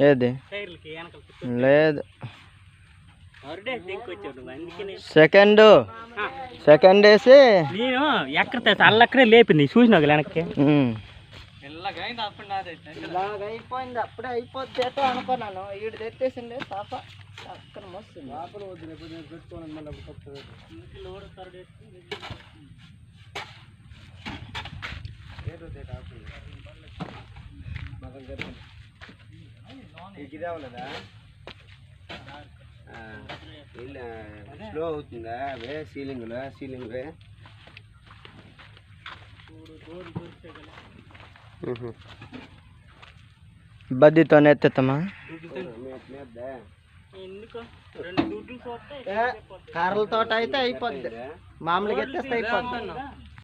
ఏది లేదు. సెకండ్ వేసి నేను ఎక్కడ అల్లక్కడే లేపింది చూసిన వెనక్కి అయిపోయింది. అప్పుడే అయిపోద్ది అనుకున్నాను. ఈడు తెచ్చేసిండే సాఫా అక్కడ మస్తు స్లో అవుతుందా అవే సీలింగ్ బద్దీతో ఎత్తమ్మా. కర్రలతో అయితే అయిపోద్ది, మామూలుగా ఎత్తేస్తే అయిపోద్ది.